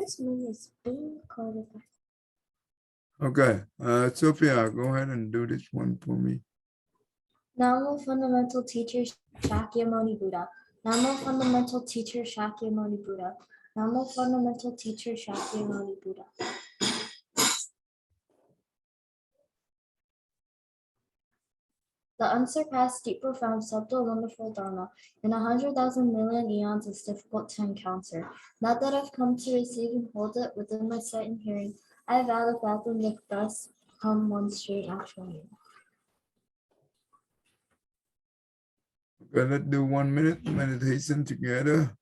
this movie is being recorded. Okay, Sophia, go ahead and do this one for me. Namo Fundamental Teacher Shakyamuni Buddha. Namo Fundamental Teacher Shakyamuni Buddha. Namo Fundamental Teacher Shakyamuni Buddha. The unsurpassed, deep, profound, subtle, wonderful Dharma in 100,000 million eons is difficult to encounter. Now that I've come to receive and hold it within my sight and hearing, I vow to fathom the thus come one straight actual meaning. Okay, let's do 1 minute meditation together.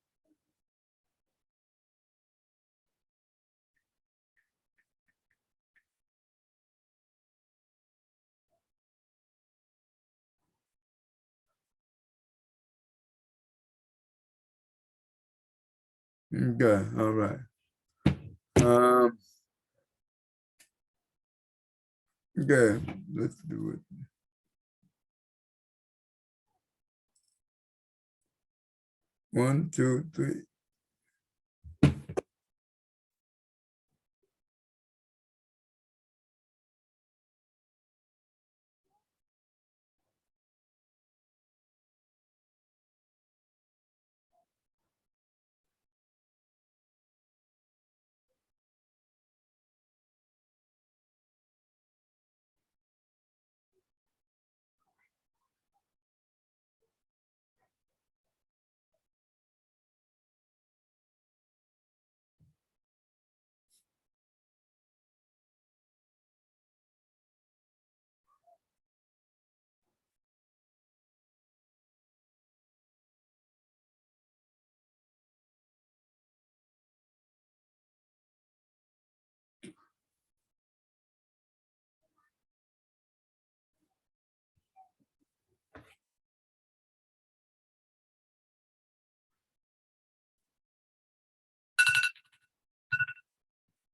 Okay, all right. Okay, let's do it. One, two, three.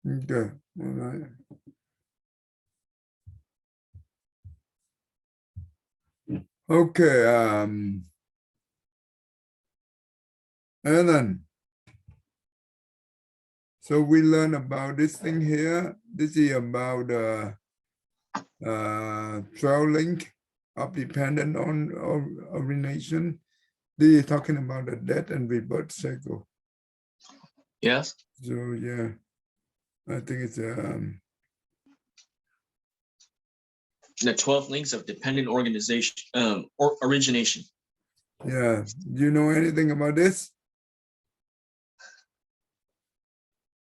Okay, all right. Okay, Alan. So we learn about this thing here. This is about 12 link of dependent on origination. This is talking about the death and rebirth cycle. Yes. So yeah, I think it's The 12 links of dependent organization or origination. yeah. Do you know anything about this?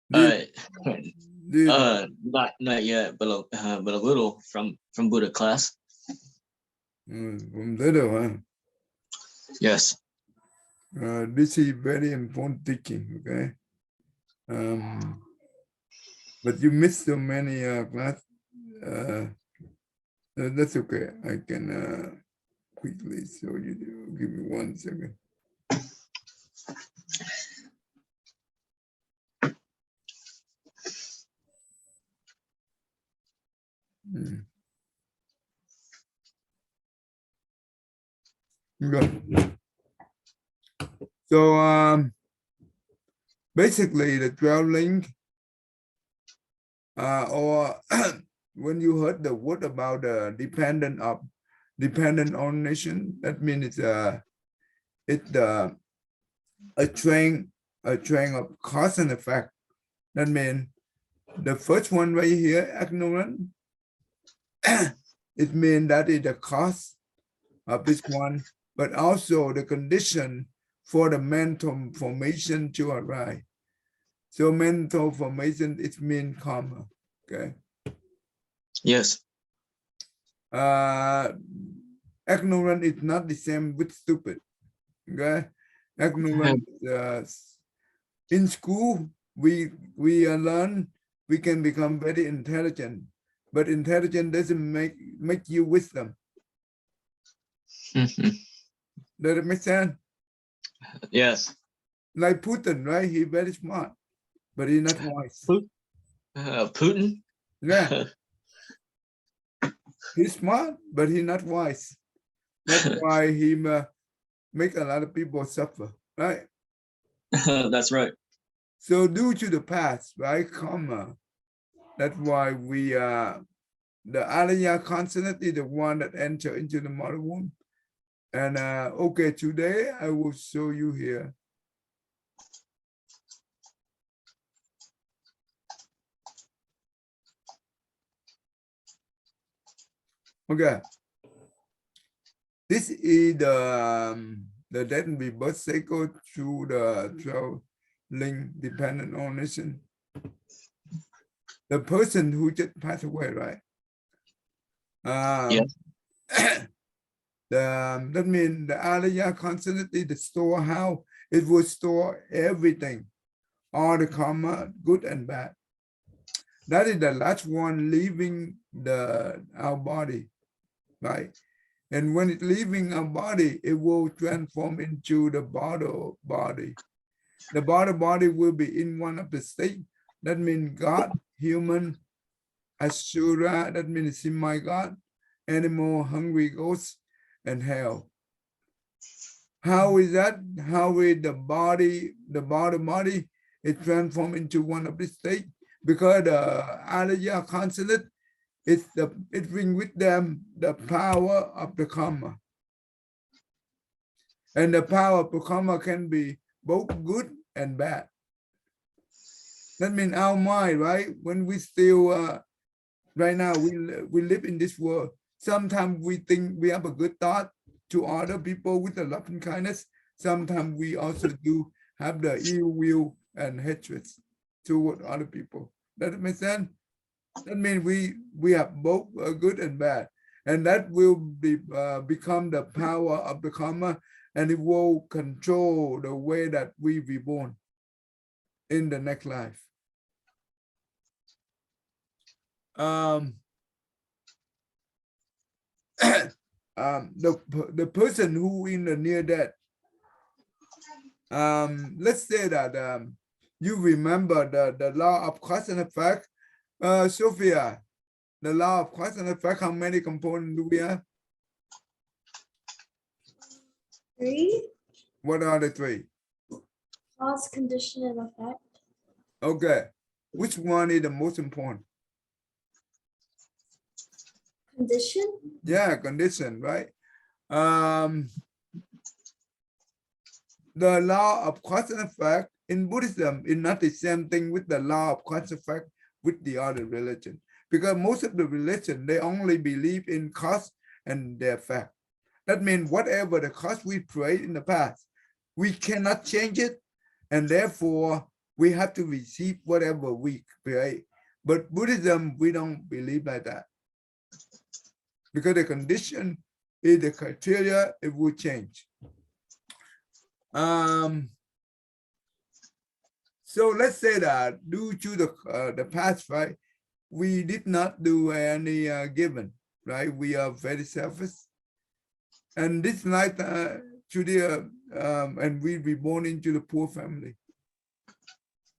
Not yet, but a little from Buddha class. From little, huh? Yes. This is very important teaching, okay? But you missed so many class. That's okay. I can quickly show you. Give me 1 second. Good. So basically the 12 link or when you heard the word about the dependent on nation, that means it's a train of cause and effect. That means the first one right here, ignorant, it means that is the cause of this one, but also the condition for the mental formation to arise. So mental formation, it means karma. Okay. Yes. Ignorant is not the same with stupid. Okay. Ignorant. In school, we learn we can become very intelligent, but intelligence doesn't make you wisdom. Does it make sense? Yes. Like Putin, right? He's very smart, but he's not wise. Putin? Yeah. He's smart, but he's not wise. That's why he make a lot of people suffer, right? That's right. So due to the past, right, karma, that's why we the Alaya consonant is the one that enter into the mother womb. And okay, today I will show you here. Okay, this is the death and rebirth cycle through the 12 link dependent on nation. The person who just passed away, right? Yes. That means the Alaya consonant is the storehouse. It will store everything, all the karma, good and bad. That is the last one leaving our body, right? And when it's leaving our body, it will transform into the body. The body will be in one of the state. That means God, human, Asura, that means semi-God, animal, hungry ghost, and hell. How is that? How is the body is transformed into one of the state? Because the Alaya consonant, it brings with them the power of the karma. And the power of the karma can be both good and bad. That means our mind, right? When we still, right now, we live in this world. Sometimes we think we have a good thought to other people with the love and kindness. Sometimes we also do have the ill will and hatred toward other people. That makes sense? That means we have both good and bad. And that will become the power of the karma, and it will control the way that we be born in the next life. The person who in the near death, let's say that you remember the law of cause and effect. Sophia, the law of cause and effect, how many components do we have? 3. What are the 3? Cause, condition, and effect. Okay, which one is the most important? Condition. Yeah, condition, right? The law of cause and effect in Buddhism is not the same thing with the law of cause and effect with the other religion, because most of the religion, they only believe in cause and the effect. That means whatever the cause we prayed in the past, we cannot change it, and therefore we have to receive whatever we pray. But Buddhism, we don't believe like that, because the condition is the criteria, it will change. So let's say that due to the past, right, we did not do any given, right? We are very selfish, and this night and we be born into the poor family.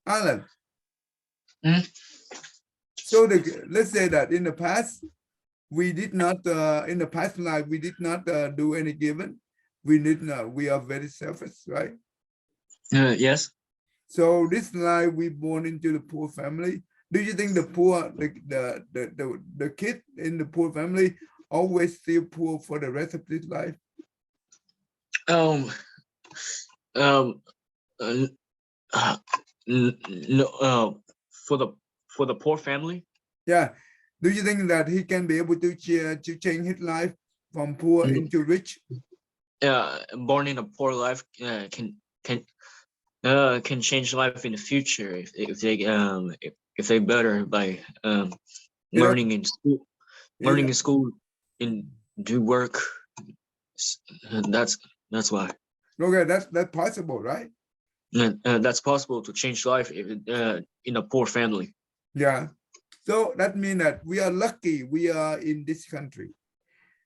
Alan. So let's say that in the past, we did not in the past life we did not do any given. We are very selfish, right? Yes. So this life we born into the poor family. Do you think the poor, the kid in the poor family always stay poor for the rest of his life? No. For the poor family. Yeah. Do you think that he can be able to change his life from poor into rich? Yeah, born in a poor life can change life in the future if they better by learning in school, learning in school, and do work. That's why. Okay, that's possible, right? That's possible to change life in a poor family. Yeah. So that means that we are lucky we are in this country.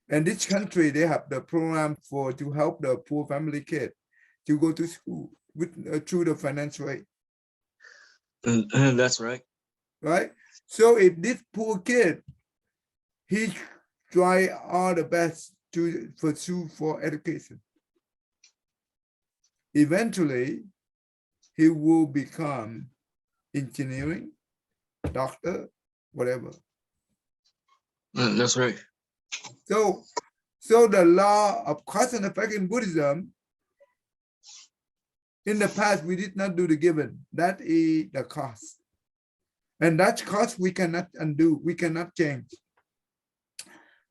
And this country, they have the program to help the poor family kid to go to school with through the financial aid. That's right. Right? So if this poor kid, he try all the best to pursue for education. Eventually, he will become engineering, doctor, whatever. That's right. So the law of cause and effect in Buddhism, in the past, we did not do the given. That is the cause. And that cause we cannot undo, we cannot change.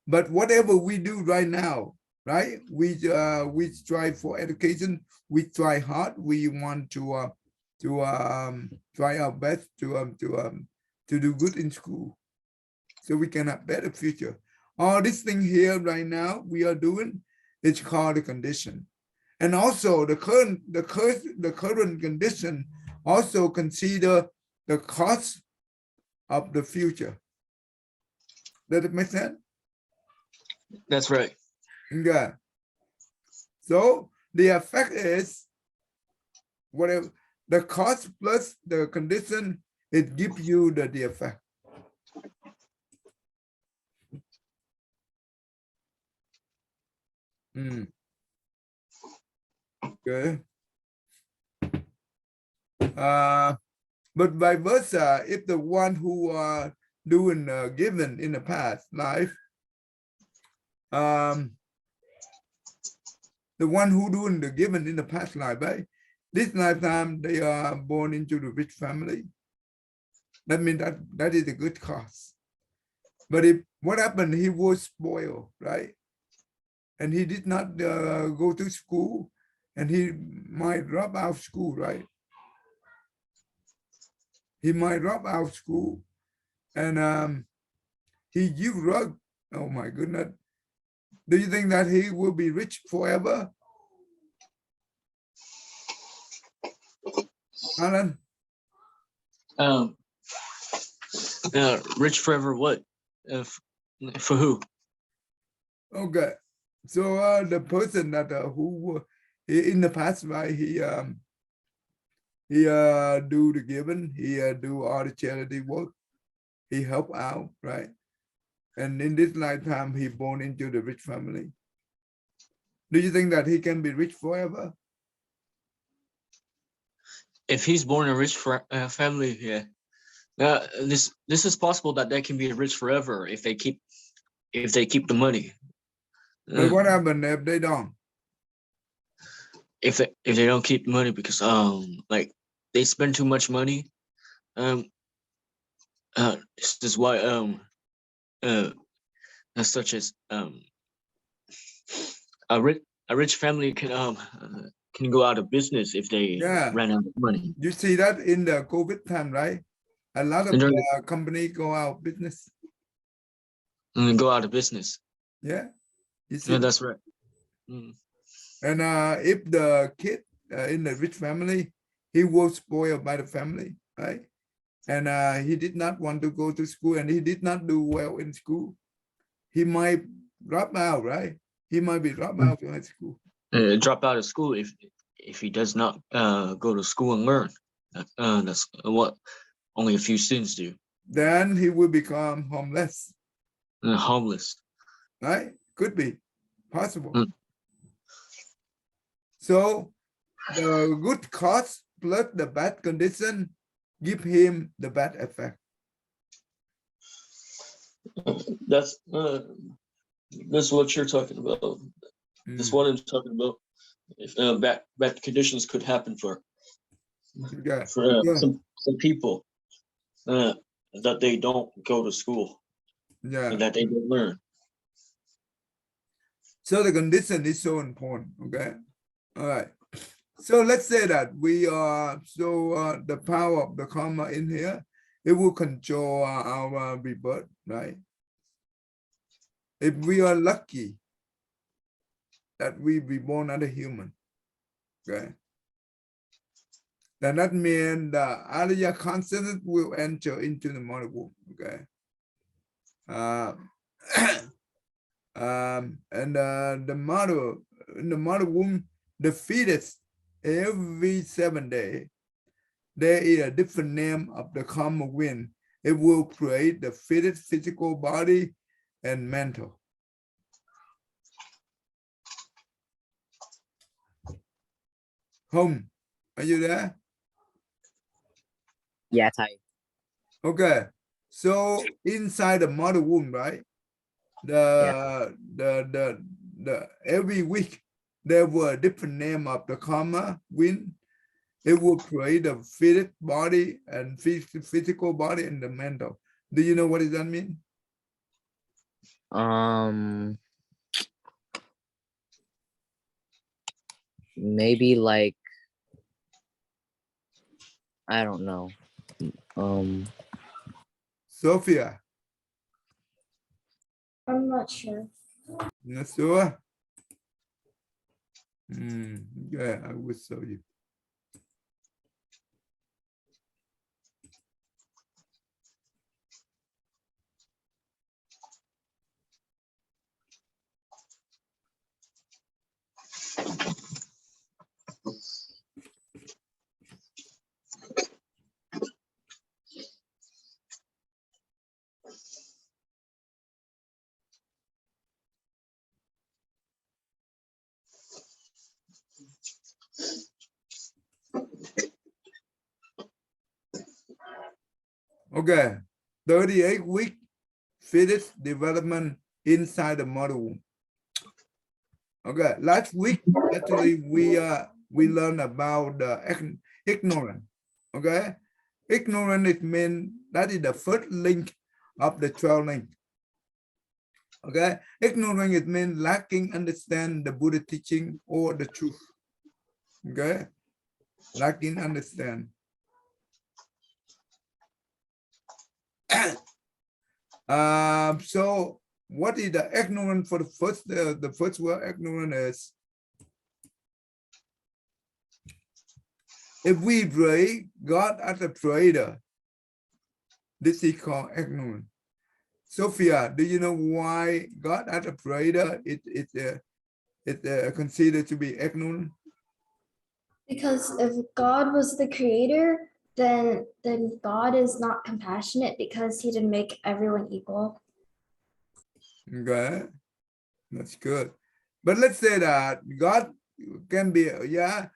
But whatever we do right now, right? We strive for education. We try hard. We want to try our best to do good in school, so we can have better future. All this thing here right now we are doing, it's called the condition, and also the current condition also consider the cost of the future. Does it make sense? That's right. Yeah. So the effect is whatever the cost plus the condition, it gives you the effect. Okay. But vice versa, if the one who are doing given in the past life, the one who doing the given in the past life, right? This lifetime they are born into the rich family. That means that is a good cause. But if what happened, he was spoiled, right? And he did not go to school, and he might drop out of school, right? He might drop out of school, and he give drug. Oh my goodness. Do you think that he will be rich forever? Alan? Rich forever what? For who? Okay. So the person that who in the past, right, he do the giving, he do all the charity work, he help out, right? And in this lifetime, he born into the rich family. Do you think that he can be rich forever? If he's born in a rich family, yeah. This is possible that they can be rich forever if they keep the money. But what happens if they don't? If they don't keep the money because like they spend too much money, this is why such as a rich family can go out of business if they ran out of money. You see that in the COVID time, right? A lot of companies go out of business. And go out of business. Yeah, you see. Yeah, that's right. And if the kid in the rich family, he was spoiled by the family, right? And he did not want to go to school, and he did not do well in school. He might drop out, right? He might be dropped out of school. Drop out of school if he does not go to school and learn. That's what only a few students do. Then he will become homeless. Homeless. Right? Could be possible. So the good cause plus the bad condition give him the bad effect. That's what you're talking about. That's what I'm talking about. If bad conditions could happen for some people that they don't go to school, and that they don't learn. So the condition is so important. Okay, all right. So let's say that we are the power of the karma in here, it will control our rebirth, right? If we are lucky that we be born as a human, okay, then that means the Arya consciousness will enter into the mother womb, okay. And the mother in the mother womb, the fetus, every 7 days, there is a different name of the karma wind. It will create the fetus physical body and mental. Home, are you there? Yeah, Thầy. Okay. So inside the mother womb, right? The every week there were different name of the karma wind. It would create the physical body and physical body and the mental. Do you know what does that mean? Maybe like, I don't know. Sophia, I'm not sure. not sure? Yeah, I will show you. Okay, 38-week fetus development inside the mother womb. Okay, last week actually we learned about the ignorant. Okay, ignorant it means that is the first link of the 12 link. Okay, ignorant it means lacking understand the Buddha teaching or the truth. Okay, lacking understand. So what is the ignorant for the first word ignorant is if we pray God as a trader, this is called ignorant. Sophia, do you know why God as a trader it's considered to be ignorant? Because if God was the creator, then God is not compassionate because he didn't make everyone equal. Okay, that's good. But let's say that God can be, yeah,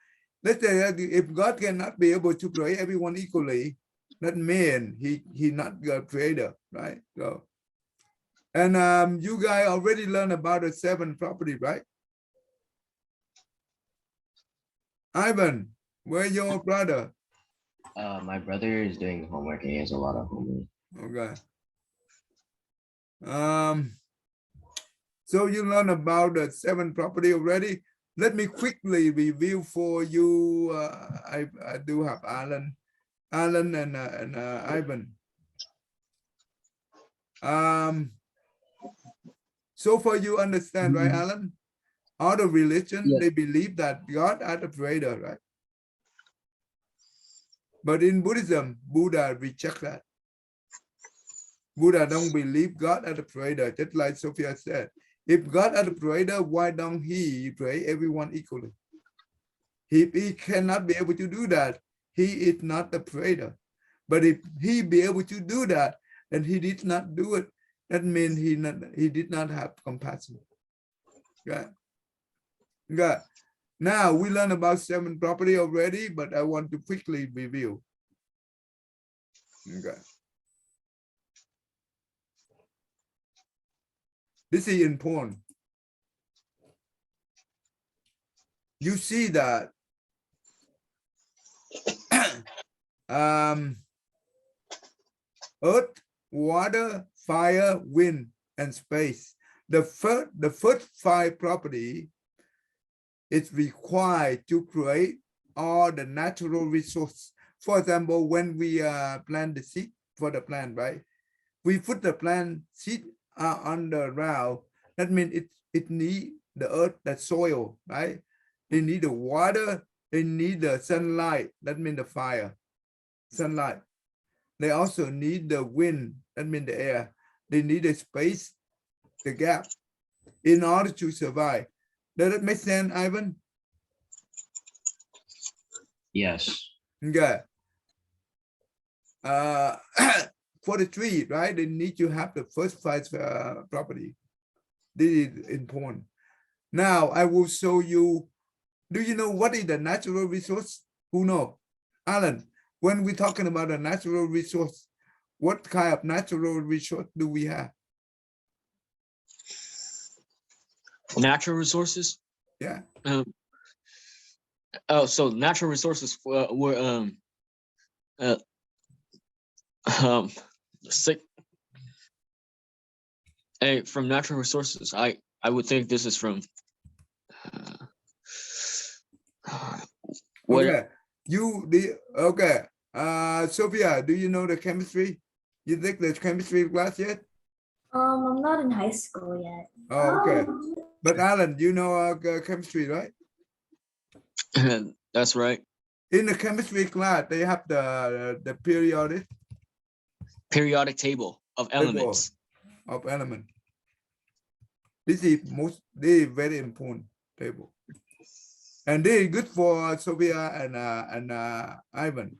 let's say that if God cannot be able to create everyone equally, that means he not the creator, right? So, and you guys already learned about the 7 property, right? Ivan, where's your brother? My brother is doing homework and he has a lot of homework. Okay. So you learn about the 7 property already. Let me quickly review for you. I do have Alan and Ivan. So far you understand, right, Alan? All the religion, Yes. they believe that God is the creator, right? But in Buddhism, Buddha reject that. Buddha don't believe God as the creator, just like Sophia said. If God is the creator, why don't he create everyone equally? If he cannot be able to do that, he is not the creator. But if he be able to do that, and he did not do it, that means he did not have compassion. Okay. Okay. Now we learned about 7 property already, but I want to quickly review. Okay. This is important. You see that earth, water, fire, wind, and space. The first 5 property is required to create all the natural resources. For example, when we plant the seed for the plant, right? We put the plant seed on the ground. That means it need the earth, the soil, right? They need the water. They need the sunlight. That means the fire, sunlight. They also need the wind. That means the air. They need the space, the gap, in order to survive. Does that make sense, Ivan? Yes. Okay. For the tree, right? They need to have the first 5 property. This is important. Now I will show you. Do you know what is the natural resource? Who know? Alan, when we're talking about a natural resource, what kind of natural resource do we have? Natural resources. Yeah. Oh, so natural resources were uh, sick. Hey, from natural resources, I would think this is from what? Okay. Okay. Sophia, do you know the chemistry? You take the chemistry class yet? I'm not in high school yet. Oh, okay. But Alan, you know chemistry, right? That's right. In the chemistry class, they have the Periodic table of elements. of element. This is very important table. And they good for Sophia and Ivan.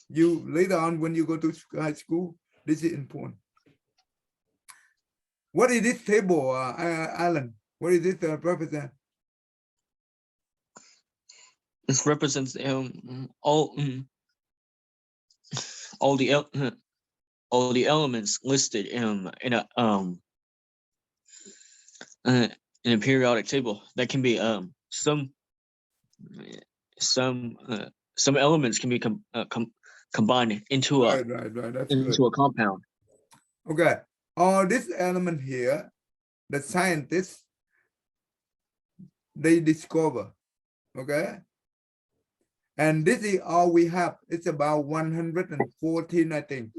You later on when you go to high school, this is important. What is this table, Alan? What is it represent? This represents all the elements listed in a periodic table. That can be some elements can be combined into a Right. That's good. into a compound. Okay. All this element here, the scientists, they discover. Okay. And this is all we have. It's about 114, I think,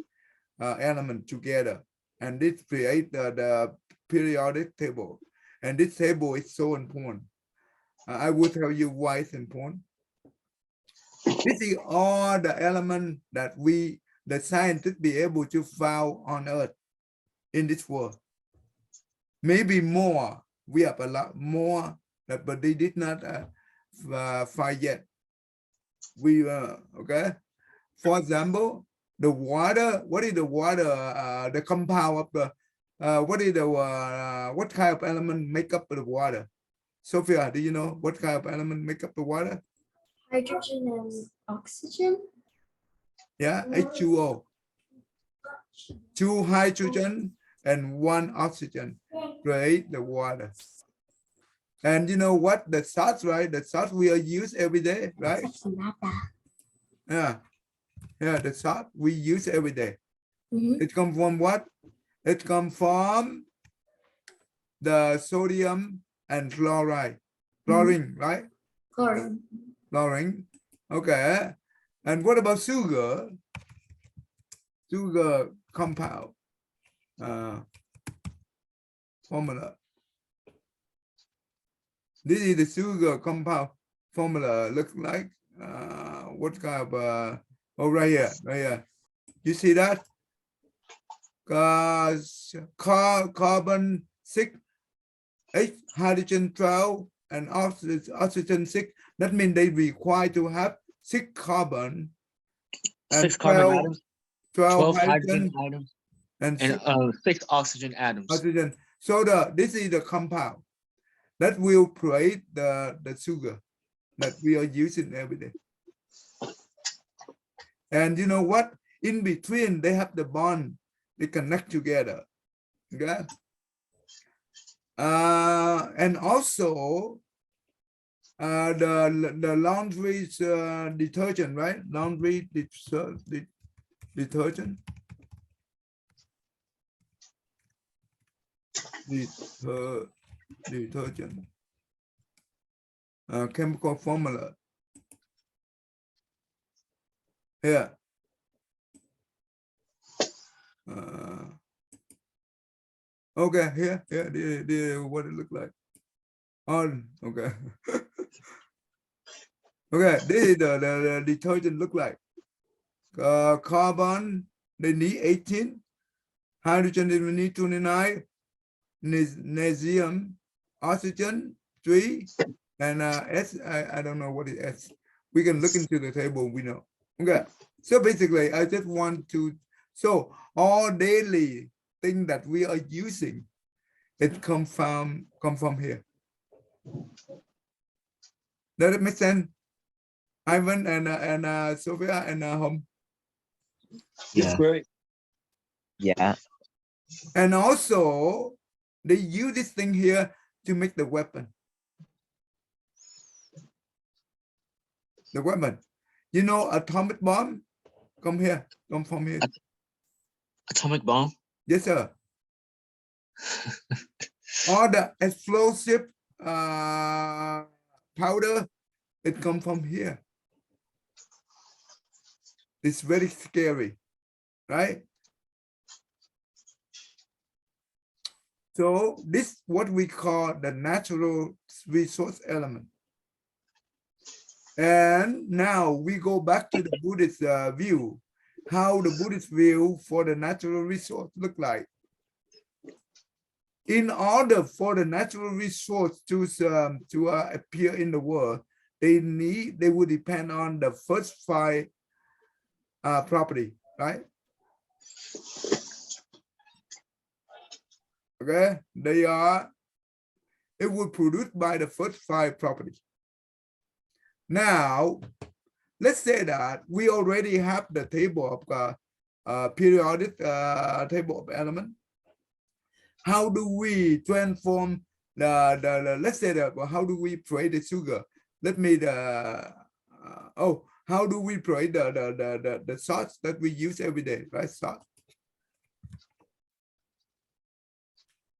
element together. And this create the periodic table. And this table is so important. I will tell you why it's important. This is all the element that the scientists be able to find on Earth in this world. Maybe more. We have a lot more, but they did not find yet. We okay. For example, the water. What is the water? The compound of the. What is the what kind of element make up the water? Sophia, do you know what kind of element make up the water? Hydrogen and oxygen. Yeah, H2O. 2 hydrogen and 1 oxygen create the water. And you know what? The salt, right? The salt we are use every day, right? Yeah, the salt we use every day. It comes from what? It comes from the sodium and chloride. Chlorine, right? Chlorine. Okay. And what about sugar? Sugar compound formula. This is the sugar compound formula. Look like what kind of oh, right here. You see that? Carbon 6, H, hydrogen 12, and oxygen 6. That means they require to have 6 carbon and 6 carbon atoms, 12 hydrogen atoms, and 6 oxygen atoms. Oxygen. So this is the compound that will create the sugar that we are using every day. And you know what? In between, they have the bond. They connect together. Okay. And also the laundry detergent, right? Laundry detergent. Detergent. Chemical formula. Here. Okay, here, what it look like. On, okay. Okay, this is the detergent look like. Carbon, they need 18. Hydrogen, they need 29. Magnesium, oxygen, 3. And S, I don't know what is S. We can look into the table, we know. Okay, so basically, I just want to, so all daily thing that we are using, it come from here. Does it make sense? Ivan and Sophia and Home. That's Yeah. great. Yeah. And also, they use this thing here to make the weapon. The weapon. You know, atomic bomb? Come here. Come from here. Atomic bomb. Yes, sir. All the explosive powder, it come from here. It's very scary, right? So this what we call the natural resource element. And now we go back to the Buddhist view, how the Buddhist view for the natural resource look like. In order for the natural resource to appear in the world, they would depend on the first 5 property, right? Okay, it would produce by the first 5 properties. Now, let's say that we already have the table of periodic table of element. How do we transform let's say that, well, how do we create the sugar? Let me how do we create the salt that we use every day, right? Salt.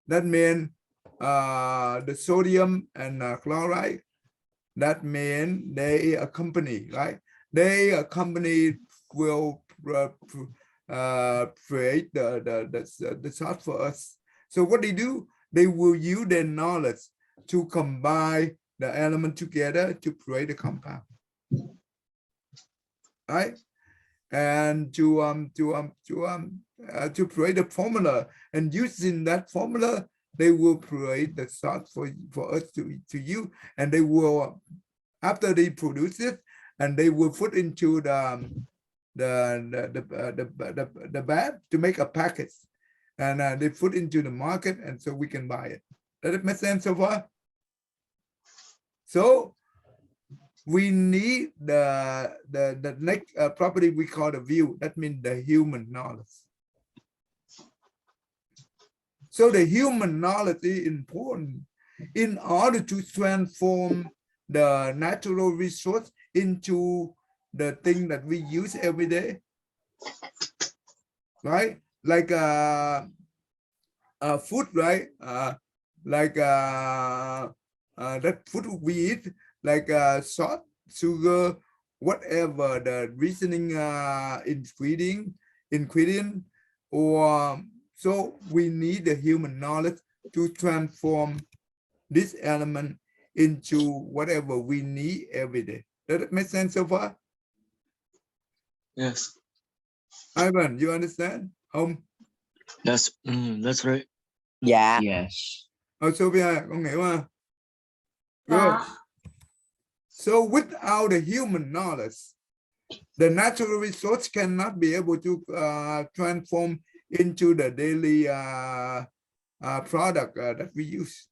That means the sodium and chloride. That means they accompany, right? They accompany will create the salt for us. So what they do, they will use their knowledge to combine the element together to create a compound, right? And to create a formula, and using that formula, they will create the salt for us to use, and they will, after they produce it, and they will put into the bag to make a package, and they put into the market, and so we can buy it. Does it make sense so far? So we need the next property we call the view. That means the human knowledge. So the human knowledge is important in order to transform the natural resource into the thing that we use every day, right? Like food, right? Like that food we eat, like salt, sugar, whatever the reasoning ingredient, or so we need the human knowledge to transform this element into whatever we need every day. Does it make sense so far? Yes. Ivan, you understand? That's right. Yeah. Yes. Sophia, con hiểu không? Good. Yeah. So without the human knowledge, the natural resource cannot be able to transform into the daily product that we use.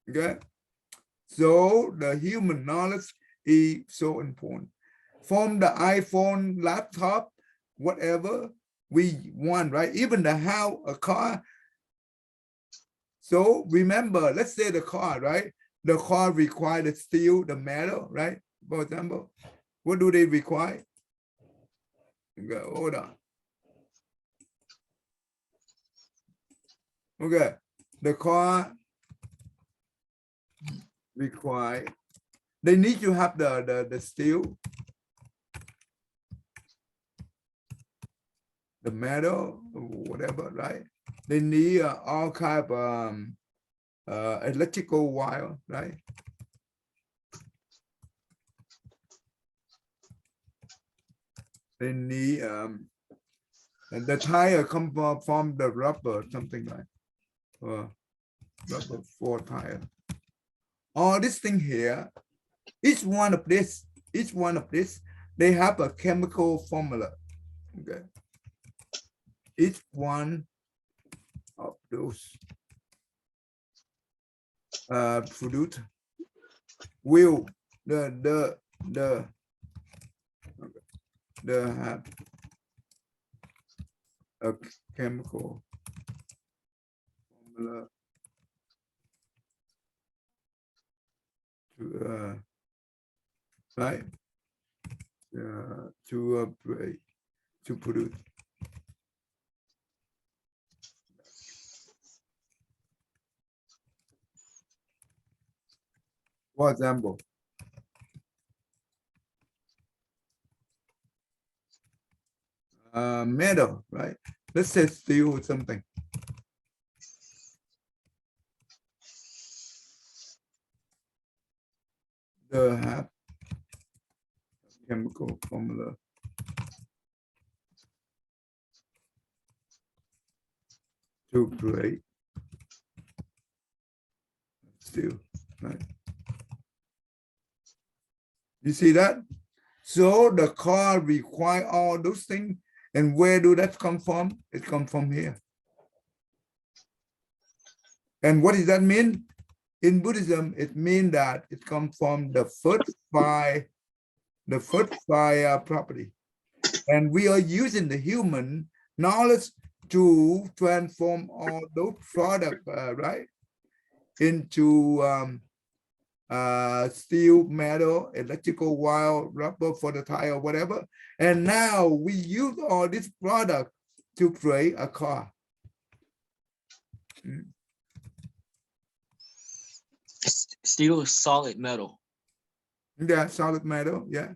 Okay, so the human knowledge is so important. From the iPhone, laptop, whatever we want, right? Even the house, a car. So remember, let's say the car, right? The car requires the steel, the metal, right? For example, what do they require? Okay, hold on. Okay, the car require, they need to have the steel, the metal, whatever, right? They need all kind of electrical wire, right? They need and the tire come from the rubber, something like rubber for tire. All this thing here, each one of this, they have a chemical formula. Okay. Each one of those produce will have a chemical formula to right to produce. For example, metal, right? Let's say steel or something. The have chemical formula to create steel, right? You see that? So the car require all those things. And where do that come from? It comes from here. And what does that mean? In Buddhism, it means that it comes from the first five property. And we are using the human knowledge to transform all those products, right, into steel, metal, electrical wire, rubber for the tire, whatever. And now we use all this product to create a car. Steel is solid metal. Yeah, solid metal, yeah.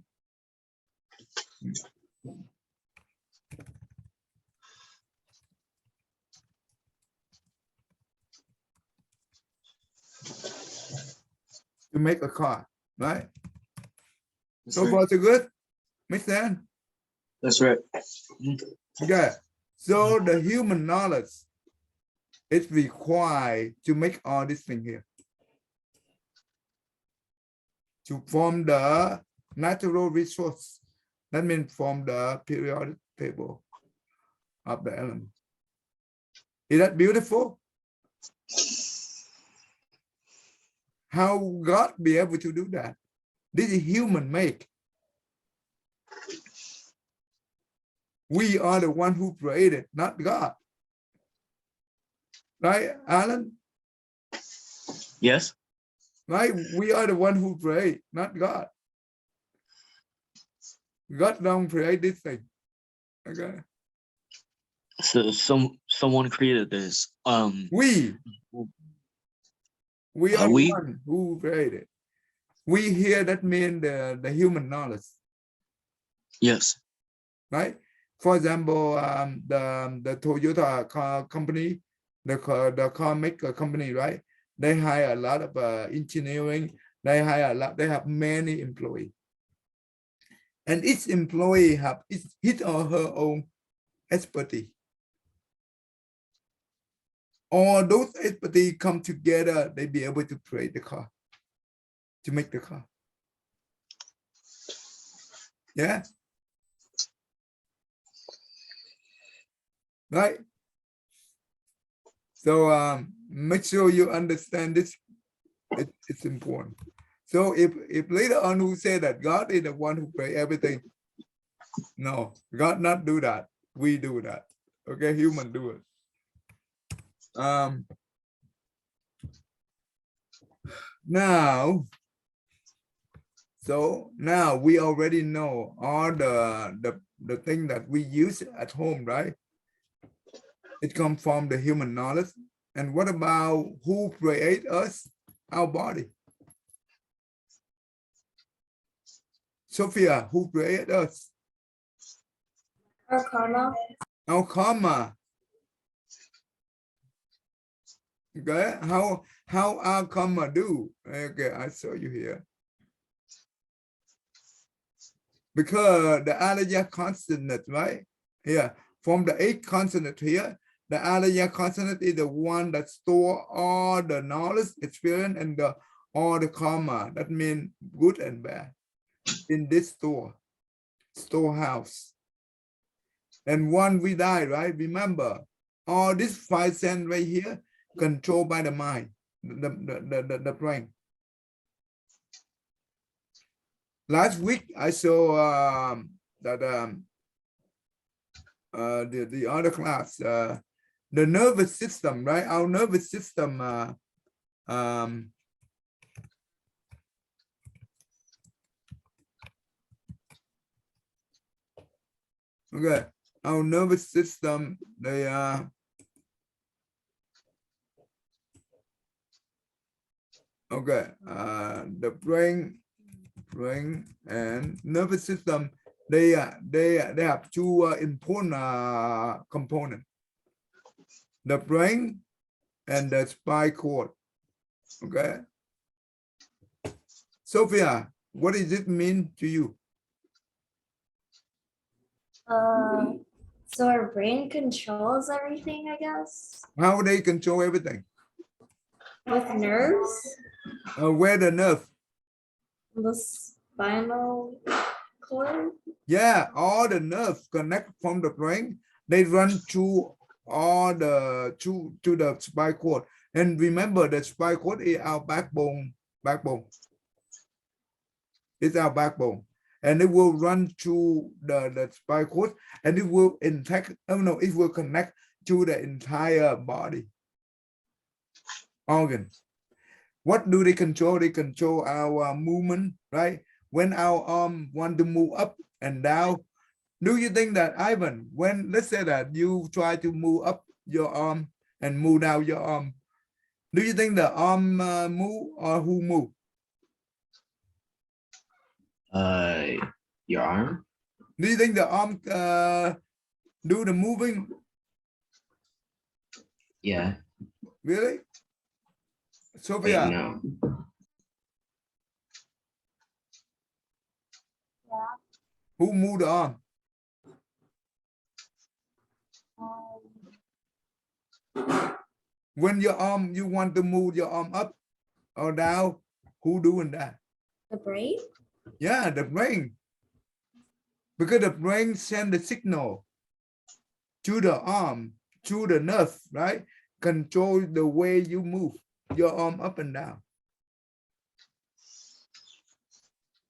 To make a car, right? That's So right. far, so good? Make sense? That's right. Okay. So the human knowledge is required to make all this thing here. To form the natural resource. That means from the periodic table of the element. Is that beautiful? How God be able to do that? This is human make. We are the one who created, not God. Right, Alan? Yes. Right? We are the one who create, not God. God don't create this thing. Okay. So someone created this. We are the We? one who created. We here, that means the human knowledge. Yes. Right? For example, the Toyota car company, the car maker company, right? They hire a lot of engineering. They hire a lot. They have many employees, and each employee have his or her own expertise. All those expertise come together. They be able to create the car, to make the car. Yeah. Right. So make sure you understand this. It's important. So if later on who say that God is the one who created everything, no, God not do that. We do that. Okay, human do it. Now we already know all the thing that we use at home, right? It comes from the human knowledge. And what about who create us? Our body. Sophia, who created us? Our karma. Our karma. Okay, how our karma do? Okay, I show you here. Because the Alaya consonant, right? Here, from the 8 consonant here, the Alaya consonant is the one that store all the knowledge, experience, and all the karma. That means good and bad in this storehouse. And when we die, right? Remember, all these 5 senses right here, controlled by the mind, the brain. Last week I saw that the other class, the nervous system, right? Our nervous system okay, our nervous system, they okay, the brain and nervous system, they have two important components: the brain and the spinal cord. Okay, Sophia, what does it mean to you? So our brain controls everything, I guess, How they control everything? with nerves, Where the nerve? the spinal cord. Yeah, all the nerves connect from the brain. They run through all the to the spinal cord. And remember, the spinal cord is our backbone. It's our backbone, and it will run through the spinal cord, and it will it will connect to the entire body organ. What do they control? They control our movement, right? When our arm want to move up and down, do you think that, Ivan, when let's say that you try to move up your arm and move down your arm, do you think the arm move or who move? Your arm? Do you think the arm do the moving? Yeah. Really? Wait, Sophia, no. who move the arm? When your arm, you want to move your arm up or down, who doing that? The brain? Yeah, the brain. Because the brain send the signal to the arm, to the nerve, right? Control the way you move your arm up and down.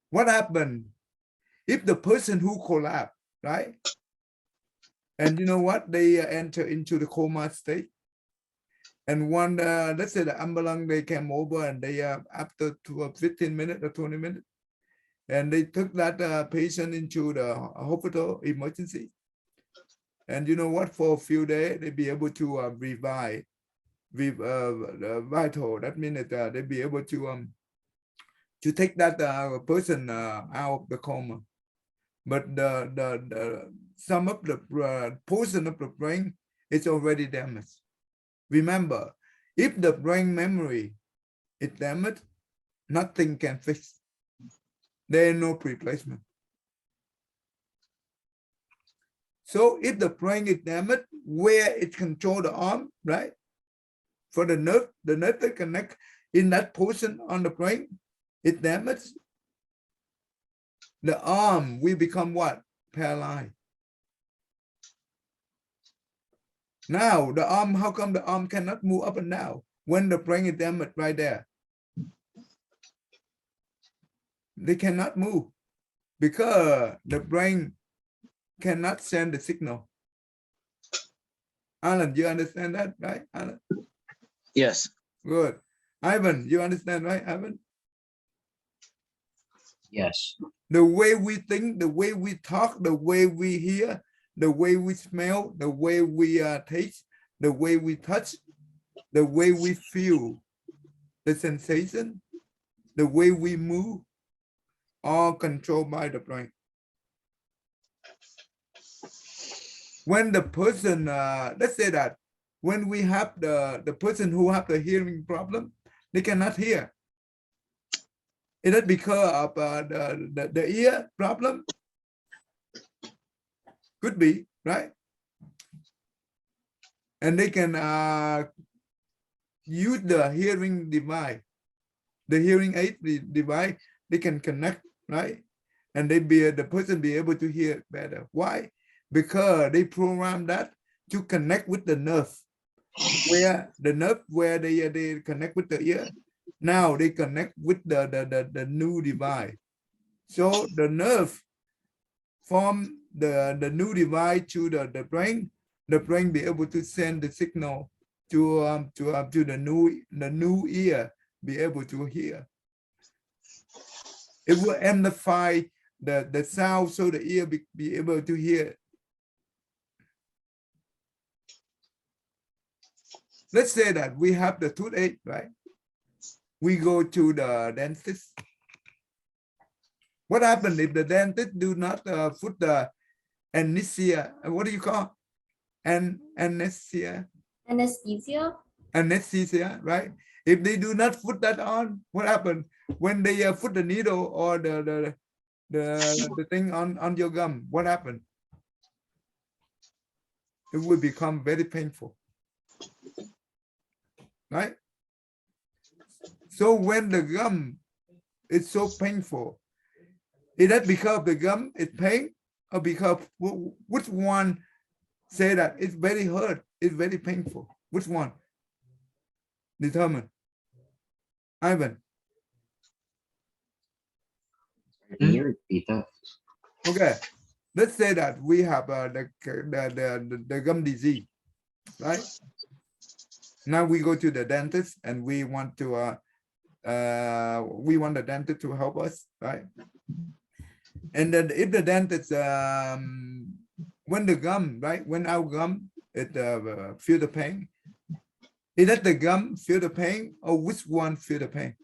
What happened if the person who collapsed, right? And you know what? They enter into the coma state. And one, let's say the ambulance, they came over and they, after 15 minutes or 20 minutes, and they took that patient into the hospital emergency. And you know what? For a few days, they be able to revive vital. That means that they be able to take that person out of the coma. But the some of the portion of the brain is already damaged. Remember, if the brain memory is damaged, nothing can fix. There is no replacement. So if the brain is damaged, where it controls the arm, right? For the nerve that connect in that portion on the brain, it damaged. The arm will become what? Paralyzed. Now the arm, how come the arm cannot move up and down when the brain is damaged right there? They cannot move because the brain cannot send the signal. Alan, you understand that, right, Alan? Yes. Good. Ivan, you understand, right, Ivan? Yes. The way we think, the way we talk, the way we hear, the way we smell, the way we taste, the way we touch, the way we feel, the sensation, the way we move, all controlled by the brain. When the person, let's say that when we have the person who have the hearing problem, they cannot hear. Is that because of the ear problem? Could be, right? And they can use the hearing device, the hearing aid device, they can connect, right? And the person be able to hear better. Why? Because they program that to connect with the nerve, where the nerve where they connect with the ear. Now they connect with the new device. So the nerve form the new device to the brain. The brain be able to send the signal to the new ear be able to hear. It will amplify the sound so the ear be able to hear. Let's say that we have the toothache, right? We go to the dentist. What happens if the dentist do not put the anesthesia? What do you call anesthesia? Anesthesia, right? If they do not put that on, what happens when they put the needle or the thing on your gum? What happens? It will become very painful, right? So when the gum is so painful, is that because the gum is pain or because which one say that it's very hurt, it's very painful? Which one? Determine. Ivan. Can you repeat that? Okay. Let's say that we have the gum disease, right? Now we go to the dentist and we want to we want the dentist to help us, right? And then if the dentist when the gum, right, when our gum it feel the pain, is that the gum feel the pain or which one feel the pain?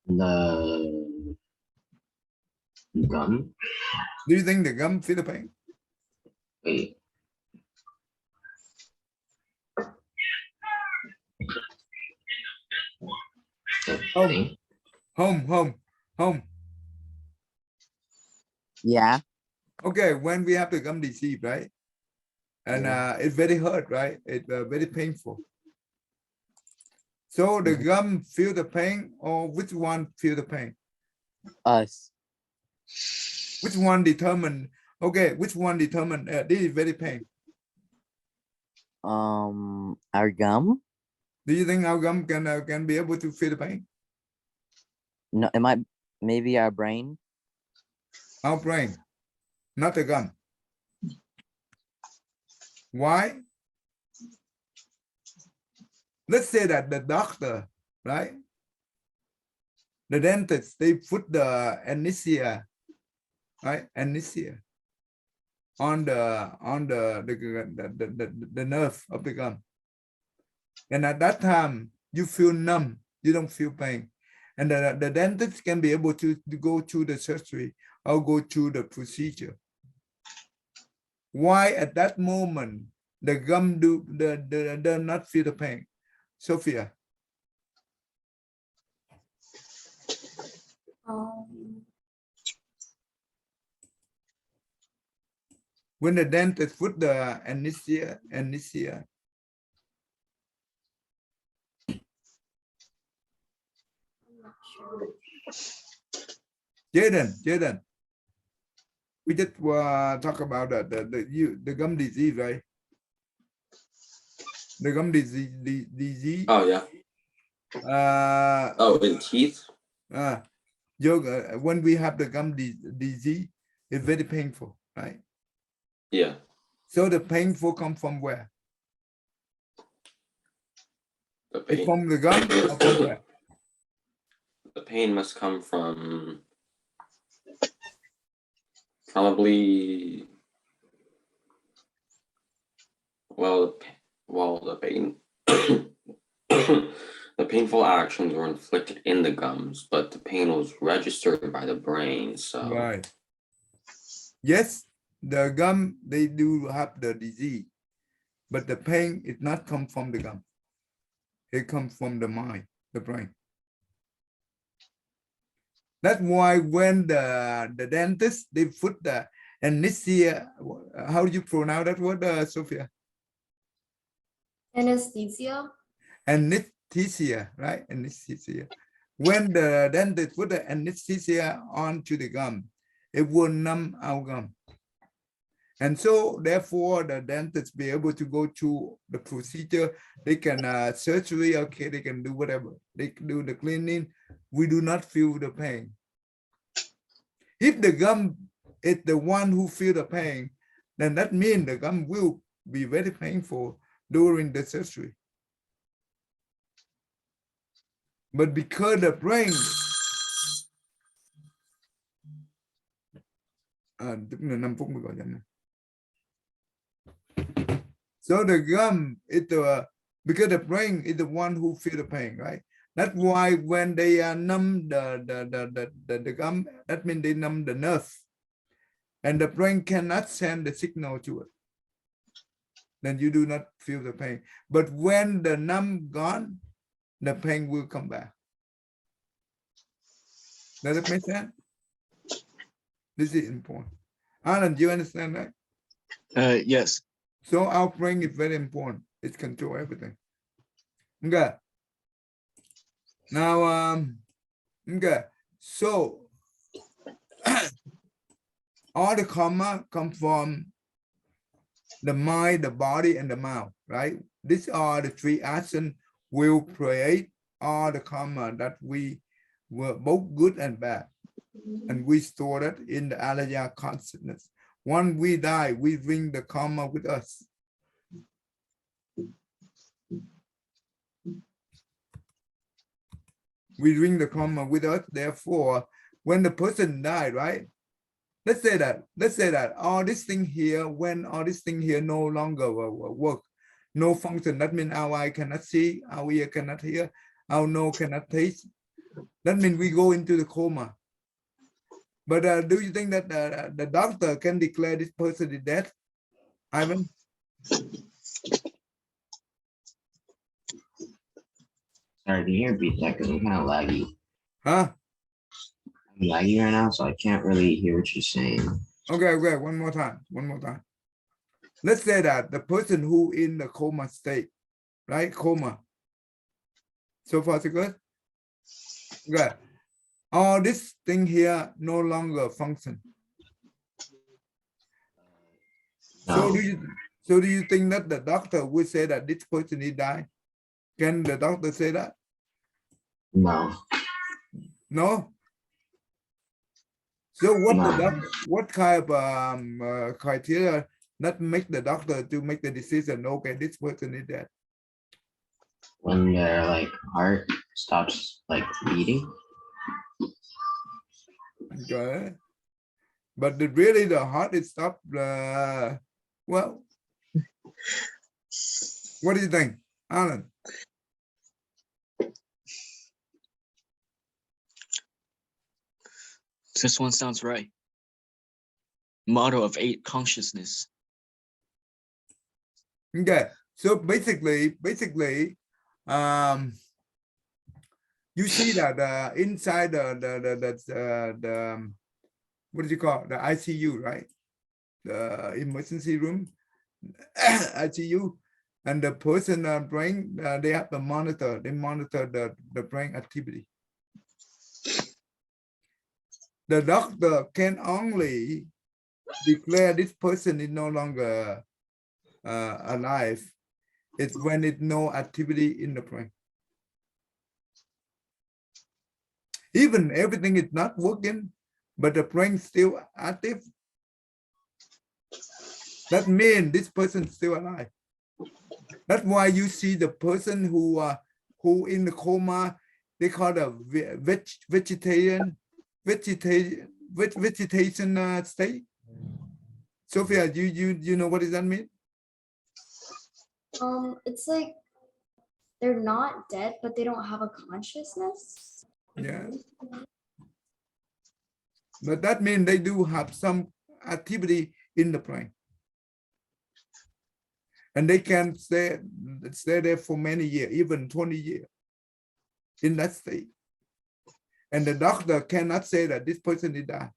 The gum. Do you think the gum feel the pain? Wait. Home. Yeah. Okay, when we have the gum disease, right? And it's very hurt, right? It's very painful. So the gum feel the pain or which one feel the pain? Us. Which one determine? Okay, which one determine this is very pain? Our gum? Do you think our gum can be able to feel the pain? No, it might maybe our brain. Our brain, not the gum. Why? Let's say that the doctor, right? The dentist, they put the anesthesia, right? Anesthesia on the nerve of the gum. And at that time, you feel numb, you don't feel pain. And the dentist can be able to go to the surgery or go to the procedure. Why at that moment the gum do not feel the pain? Sophia. When the dentist put the anesthesia. Jaden. We just talk about the gum disease, right? The gum disease. Oh yeah. Oh, in teeth. Yoga. When we have the gum disease, it's very painful, right? Yeah. So the painful come from where? The pain. From the gum or from where? The pain must come from probably. Well, the pain. The painful actions were inflicted in the gums, but the pain was registered by the brain. So Right. Yes, the gum, they do have the disease, but the pain is not come from the gum. It comes from the mind, the brain. That's why when the dentist, they put the anesthesia, how do you pronounce that word, Sophia? Anesthesia. Anesthesia, right? Anesthesia. When the dentist put the anesthesia onto the gum, it will numb our gum. And so therefore the dentist be able to go to the procedure. They can surgery, okay, they can do whatever. They can do the cleaning. We do not feel the pain. If the gum is the one who feel the pain, then that means the gum will be very painful during the surgery. But because the brain, tức là 5 phút mới gọi danh. So the gum is because the brain is the one who feel the pain, right? That's why when they numb the gum, that means they numb the nerve, and the brain cannot send the signal to it. Then you do not feel the pain. But when the numb gone, the pain will come back. Does it make sense? This is important. Alan, do you understand that? Yes. So our brain is very important. It controls everything. Okay. Now, okay. So all the karma come from the mind, the body, and the mouth, right? These are the three actions will create all the karma that we were both good and bad. And we store it in the alaya consciousness. When we die, we bring the karma with us. We bring the karma with us. Therefore, when the person died, right? Let's say that all this thing here, when all this thing here no longer work, no function, that means our eye cannot see, our ear cannot hear, our nose cannot taste. That means we go into the coma. But do you think that the doctor can declare this person is dead, Ivan? Sorry, can you repeat that? Because I'm kind of laggy. Huh? I'm laggy right now, so I can't really hear what you're saying. Okay, one more time. Let's say that the person who in the coma state, right? Coma. So far, so good? Okay. All this thing here no longer function. No. So do you think that the doctor would say that this person is died? Can the doctor say that? No. No. So what kind of criteria that make the doctor to make the decision? Okay, this person is dead. When their like heart stops like beating. Okay. But really the heart is stopped. Well, what do you think, Alan? This one sounds right. Model of 8 consciousness. Okay, so basically, you see that inside the what do you call it? The ICU, right? The emergency room, ICU, and the person brain, they have the monitor. They monitor the brain activity. The doctor can only declare this person is no longer alive. It's when it's no activity in the brain. Even everything is not working, but the brain still active. That means this person is still alive. That's why you see the person who in the coma, they call the vegetation state. Sophia, you know what does that mean? It's like they're not dead, but they don't have a consciousness. Yeah. But that means they do have some activity in the brain. And they can stay there for many years, even 20 years in that state. And the doctor cannot say that this person is dead.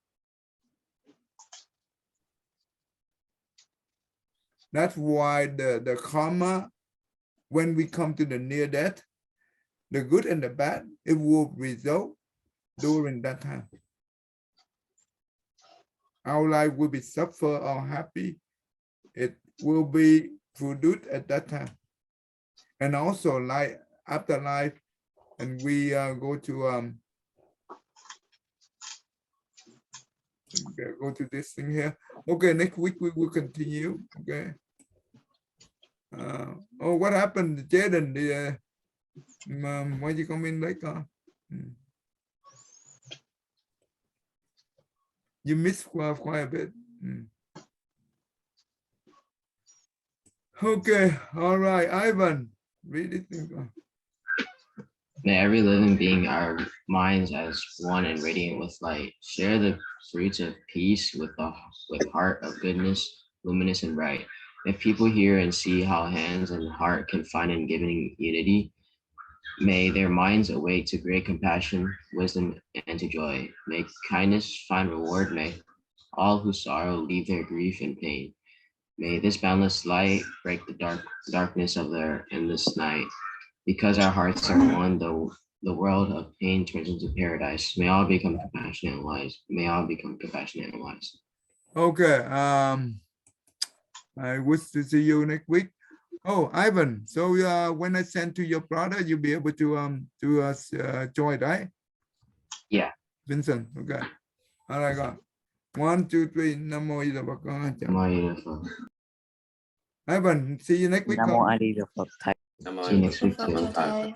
That's why the karma, when we come to the near death, the good and the bad, it will result during that time. Our life will be suffer or happy. It will be produced at that time. And also like afterlife, and we go to Okay, go to this thing here. Okay, next week we will continue. Okay. Oh, what happened, Jaden? Why you come in later? You missed quite a bit. Okay, all right, Ivan, read it. May every living being, our minds as one and radiant with light, share the fruits of peace with heart of goodness, luminous and bright. If people hear and see how hands and heart can find in giving unity, may their minds awake to great compassion, wisdom, and to joy. May kindness find reward. May all who sorrow leave their grief and pain. May this boundless light break the darkness of their endless night. Because our hearts are one, the world of pain turns into paradise. May all become compassionate and wise. May all become compassionate and wise. Okay. I wish to see you next week. Oh, Ivan. So when I send to your brother, you'll be able to join, right? Yeah. Vincent. Okay. All right. Go. 1, 2, 3. Namo Ida Bhagwan. Beautiful. Ivan, see you next week. Namo Ari Phật Thầy. See you next week too. Phật Thầy.